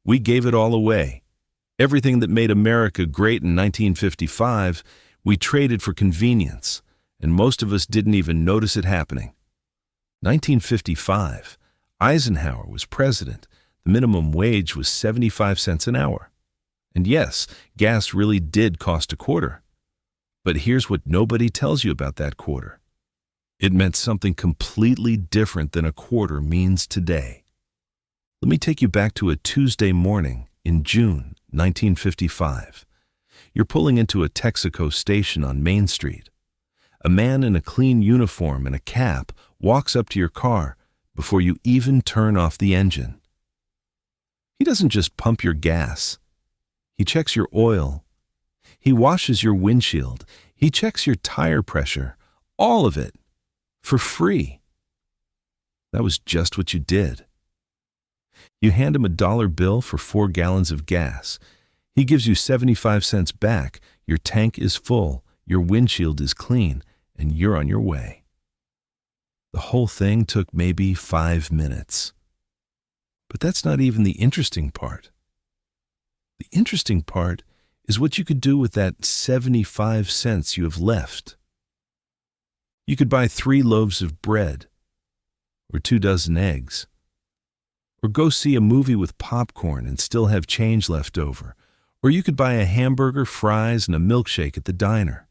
We gave it all away. Everything that made America great in 1955, we traded for convenience, and most of us didn't even notice it happening. 1955, Eisenhower was president. The minimum wage was 75 cents an hour. And yes, gas really did cost a quarter. But here's what nobody tells you about that quarter. It meant something completely different than a quarter means today. Let me take you back to a Tuesday morning in June 1955. You're pulling into a Texaco station on Main Street. A man in a clean uniform and a cap walks up to your car before you even turn off the engine. He doesn't just pump your gas. He checks your oil. He washes your windshield. He checks your tire pressure. All of it. For free. That was just what you did. You hand him a $1 bill for 4 gallons of gas. He gives you 75 cents back. Your tank is full. Your windshield is clean. And you're on your way. The whole thing took maybe 5 minutes. But that's not even the interesting part. The interesting part is what you could do with that 75 cents you have left. You could buy 3 loaves of bread, or 2 dozen eggs, or go see a movie with popcorn and still have change left over, or you could buy a hamburger, fries, and a milkshake at the diner.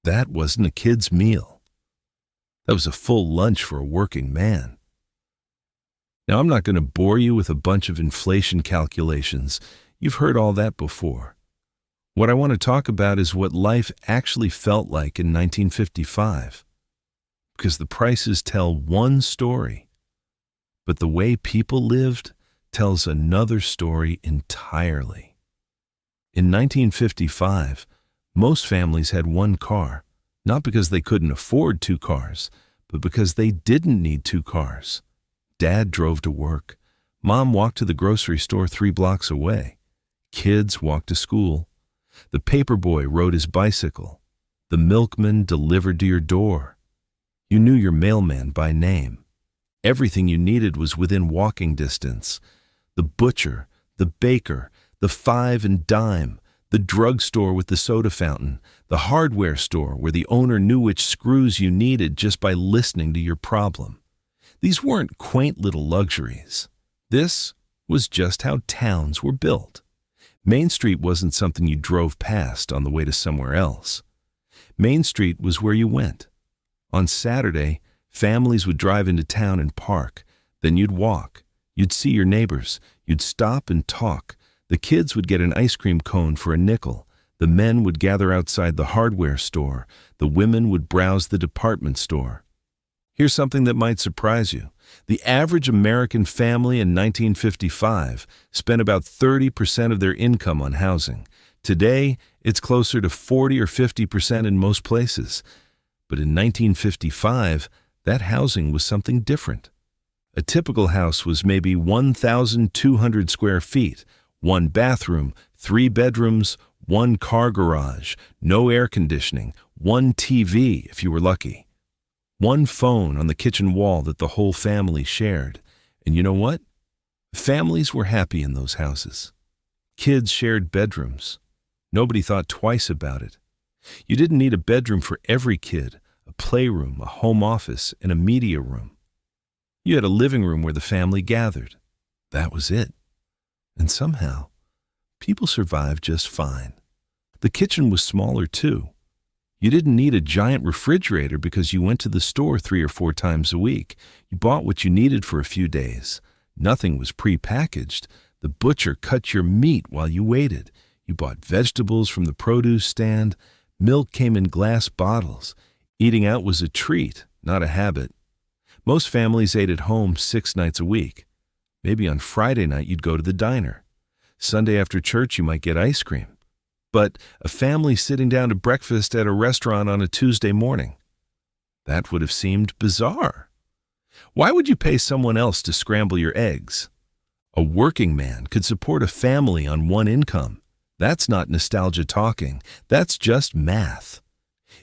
That wasn't a kid's meal. That was a full lunch for a working man. Now, I'm not going to bore you with a bunch of inflation calculations. You've heard all that before. What I want to talk about is what life actually felt like in 1955. Because the prices tell one story, but the way people lived tells another story entirely. In 1955, most families had one car, not because they couldn't afford 2 cars, but because they didn't need 2 cars. Dad drove to work. Mom walked to the grocery store 3 blocks away. Kids walked to school. The paperboy rode his bicycle. The milkman delivered to your door. You knew your mailman by name. Everything you needed was within walking distance. The butcher, the baker, the 5 and dime, the drugstore with the soda fountain, the hardware store where the owner knew which screws you needed just by listening to your problem. These weren't quaint little luxuries. This was just how towns were built. Main Street wasn't something you drove past on the way to somewhere else. Main Street was where you went. On Saturday, families would drive into town and park. Then you'd walk. You'd see your neighbors. You'd stop and talk. The kids would get an ice cream cone for a nickel. The men would gather outside the hardware store. The women would browse the department store. Here's something that might surprise you. The average American family in 1955 spent about 30% of their income on housing. Today, it's closer to 40 or 50% in most places. But in 1955, that housing was something different. A typical house was maybe 1,200 square feet, 1 bathroom, 3 bedrooms, 1 car garage, no air conditioning, 1 TV if you were lucky. 1 phone on the kitchen wall that the whole family shared. And you know what? Families were happy in those houses. Kids shared bedrooms. Nobody thought twice about it. You didn't need a bedroom for every kid, a playroom, a home office, and a media room. You had a living room where the family gathered. That was it. And somehow, people survived just fine. The kitchen was smaller too. You didn't need a giant refrigerator because you went to the store 3 or 4 times a week. You bought what you needed for a few days. Nothing was pre-packaged. The butcher cut your meat while you waited. You bought vegetables from the produce stand. Milk came in glass bottles. Eating out was a treat, not a habit. Most families ate at home 6 nights a week. Maybe on Friday night you'd go to the diner. Sunday after church you might get ice cream. But a family sitting down to breakfast at a restaurant on a Tuesday morning, that would have seemed bizarre. Why would you pay someone else to scramble your eggs? A working man could support a family on 1 income. That's not nostalgia talking. That's just math.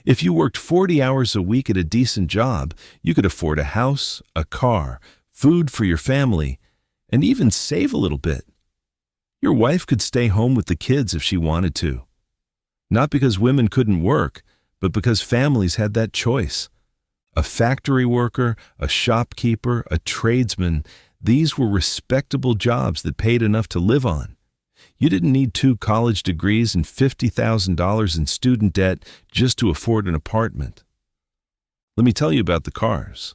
If you worked 40 hours a week at a decent job, you could afford a house, a car, food for your family, and even save a little bit. Your wife could stay home with the kids if she wanted to. Not because women couldn't work, but because families had that choice. A factory worker, a shopkeeper, a tradesman, these were respectable jobs that paid enough to live on. You didn't need 2 college degrees and $50,000 in student debt just to afford an apartment. Let me tell you about the cars.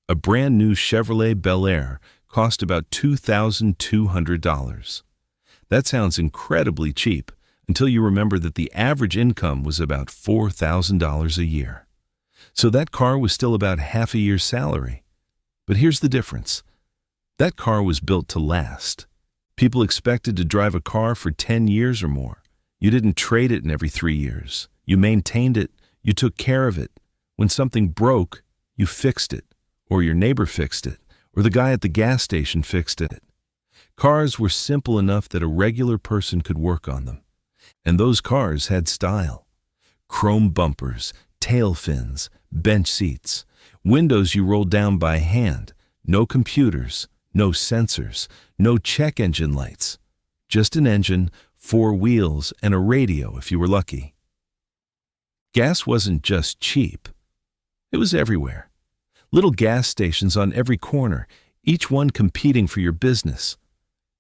A brand new Chevrolet Bel Air cost about $2,200. That sounds incredibly cheap until you remember that the average income was about $4,000 a year. So that car was still about half a year's salary. But here's the difference. That car was built to last. People expected to drive a car for 10 years or more. You didn't trade it in every 3 years. You maintained it. You took care of it. When something broke, you fixed it, or your neighbor fixed it, or the guy at the gas station fixed it. Cars were simple enough that a regular person could work on them. And those cars had style. Chrome bumpers, tail fins, bench seats, windows you rolled down by hand, no computers, no sensors, no check engine lights, just an engine, 4 wheels, and a radio if you were lucky. Gas wasn't just cheap. It was everywhere. Little gas stations on every corner, each one competing for your business.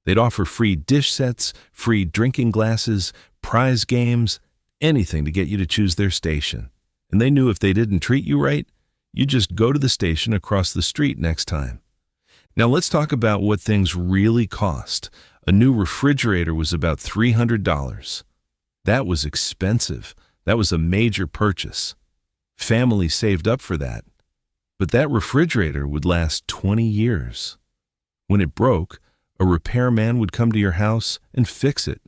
They'd offer free dish sets, free drinking glasses, prize games, anything to get you to choose their station. And they knew if they didn't treat you right, you'd just go to the station across the street next time. Now let's talk about what things really cost. A new refrigerator was about $300. That was expensive. That was a major purchase. Families saved up for that. But that refrigerator would last 20 years. When it broke, a repairman would come to your house and fix it.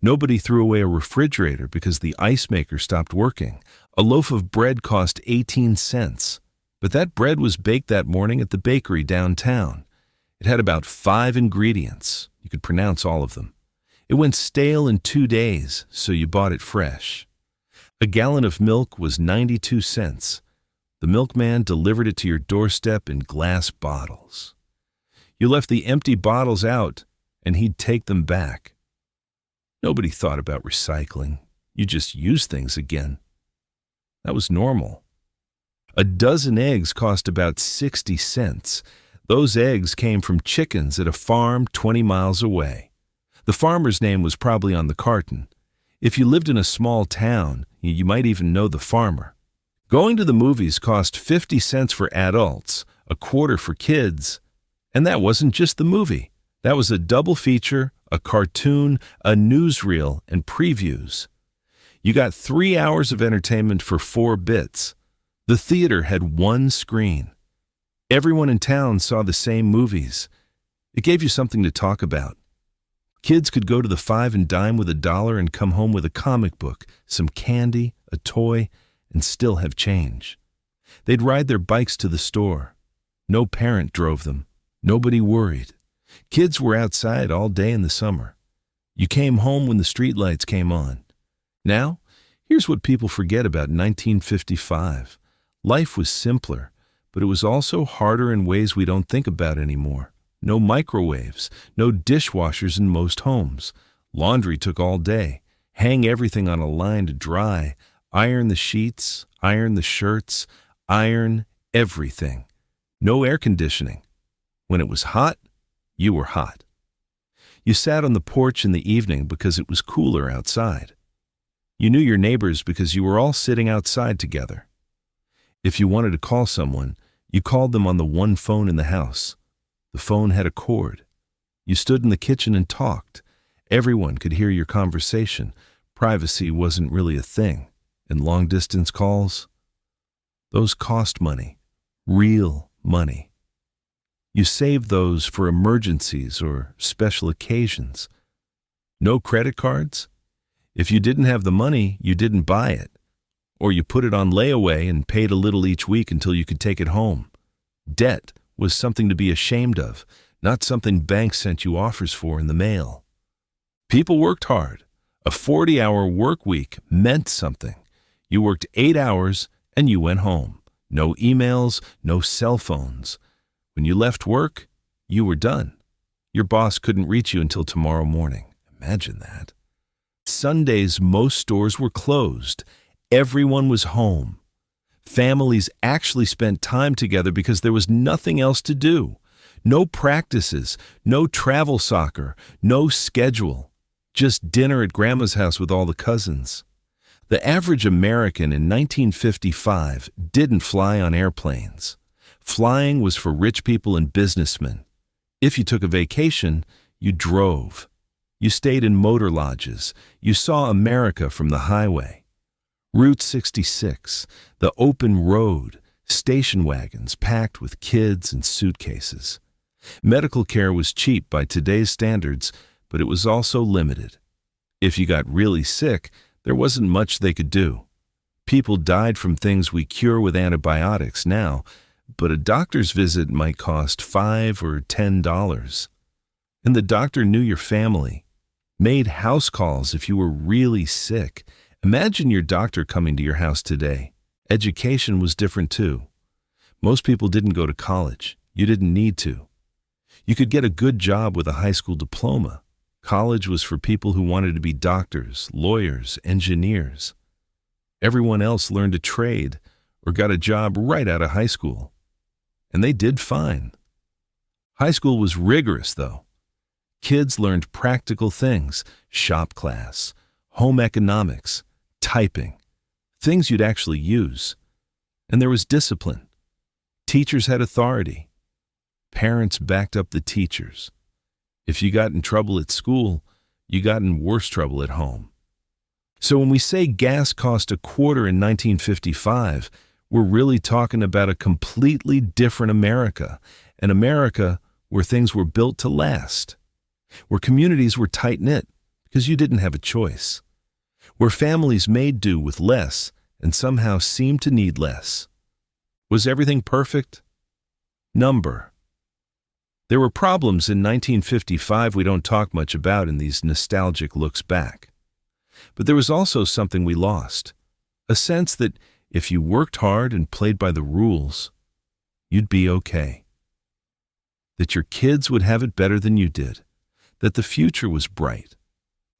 Nobody threw away a refrigerator because the ice maker stopped working. A loaf of bread cost 18 cents. But that bread was baked that morning at the bakery downtown. It had about 5 ingredients. You could pronounce all of them. It went stale in 2 days, so you bought it fresh. A gallon of milk was 92 cents. The milkman delivered it to your doorstep in glass bottles. You left the empty bottles out, and he'd take them back. Nobody thought about recycling. You just used things again. That was normal. A dozen eggs cost about 60 cents. Those eggs came from chickens at a farm 20 miles away. The farmer's name was probably on the carton. If you lived in a small town, you might even know the farmer. Going to the movies cost 50 cents for adults, a quarter for kids. And that wasn't just the movie. That was a double feature, a cartoon, a newsreel, and previews. You got 3 hours of entertainment for 4 bits. The theater had 1 screen. Everyone in town saw the same movies. It gave you something to talk about. Kids could go to the Five and dime with $1 and come home with a comic book, some candy, a toy, and still have change. They'd ride their bikes to the store. No parent drove them. Nobody worried. Kids were outside all day in the summer. You came home when the streetlights came on. Now, here's what people forget about 1955. Life was simpler, but it was also harder in ways we don't think about anymore. No microwaves, no dishwashers in most homes. Laundry took all day. Hang everything on a line to dry. Iron the sheets, iron the shirts, iron everything. No air conditioning. When it was hot, you were hot. You sat on the porch in the evening because it was cooler outside. You knew your neighbors because you were all sitting outside together. If you wanted to call someone, you called them on the one phone in the house. The phone had a cord. You stood in the kitchen and talked. Everyone could hear your conversation. Privacy wasn't really a thing. And long-distance calls? Those cost money. Real money. You saved those for emergencies or special occasions. No credit cards? If you didn't have the money, you didn't buy it. Or you put it on layaway and paid a little each week until you could take it home. Debt was something to be ashamed of, not something banks sent you offers for in the mail. People worked hard. A 40-hour work week meant something. You worked 8 hours and you went home. No emails, no cell phones. When you left work, you were done. Your boss couldn't reach you until tomorrow morning. Imagine that. Sundays, most stores were closed. Everyone was home. Families actually spent time together because there was nothing else to do. No practices, no travel soccer, no schedule. Just dinner at Grandma's house with all the cousins. The average American in 1955 didn't fly on airplanes. Flying was for rich people and businessmen. If you took a vacation, you drove. You stayed in motor lodges. You saw America from the highway. Route 66, the open road, station wagons packed with kids and suitcases. Medical care was cheap by today's standards, but it was also limited. If you got really sick, there wasn't much they could do. People died from things we cure with antibiotics now, but a doctor's visit might cost $5 or $10. And the doctor knew your family, made house calls if you were really sick. Imagine your doctor coming to your house today. Education was different too. Most people didn't go to college. You didn't need to. You could get a good job with a high school diploma. College was for people who wanted to be doctors, lawyers, engineers. Everyone else learned a trade or got a job right out of high school. And they did fine. High school was rigorous, though. Kids learned practical things, shop class, home economics, typing, things you'd actually use. And there was discipline. Teachers had authority. Parents backed up the teachers. If you got in trouble at school, you got in worse trouble at home. So when we say gas cost a quarter in 1955, we're really talking about a completely different America, an America where things were built to last, where communities were tight-knit because you didn't have a choice, where families made do with less and somehow seemed to need less. Was everything perfect? Number. There were problems in 1955 we don't talk much about in these nostalgic looks back. But there was also something we lost, a sense that if you worked hard and played by the rules, you'd be okay. That your kids would have it better than you did, that the future was bright.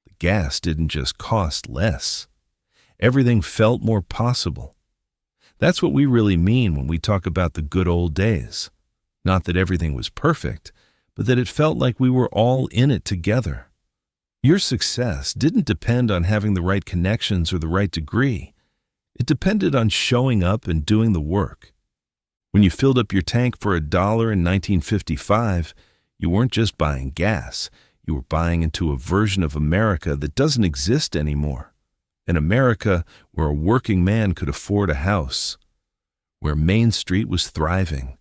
The gas didn't just cost less. Everything felt more possible. That's what we really mean when we talk about the good old days. Not that everything was perfect, but that it felt like we were all in it together. Your success didn't depend on having the right connections or the right degree. It depended on showing up and doing the work. When you filled up your tank for $1 in 1955, you weren't just buying gas. You were buying into a version of America that doesn't exist anymore. An America where a working man could afford a house, where Main Street was thriving,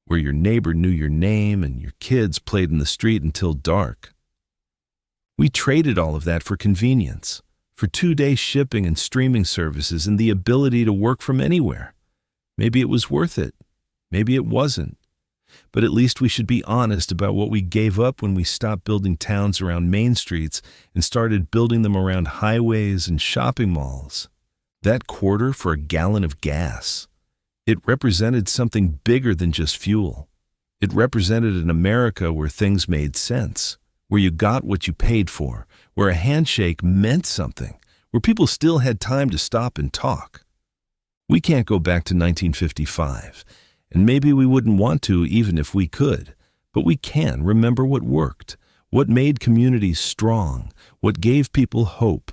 where your neighbor knew your name and your kids played in the street until dark. We traded all of that for convenience, for 2-day shipping and streaming services and the ability to work from anywhere. Maybe it was worth it. Maybe it wasn't. But at least we should be honest about what we gave up when we stopped building towns around main streets and started building them around highways and shopping malls. That quarter for a gallon of gas, it represented something bigger than just fuel. It represented an America where things made sense, where you got what you paid for, where a handshake meant something, where people still had time to stop and talk. We can't go back to 1955, and maybe we wouldn't want to even if we could, but we can remember what worked, what made communities strong, what gave people hope,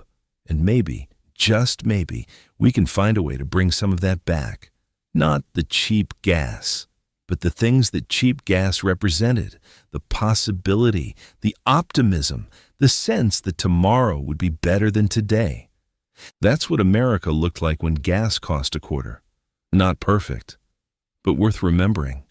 and maybe, just maybe, we can find a way to bring some of that back. Not the cheap gas, but the things that cheap gas represented, the possibility, the optimism, the sense that tomorrow would be better than today. That's what America looked like when gas cost a quarter. Not perfect, but worth remembering.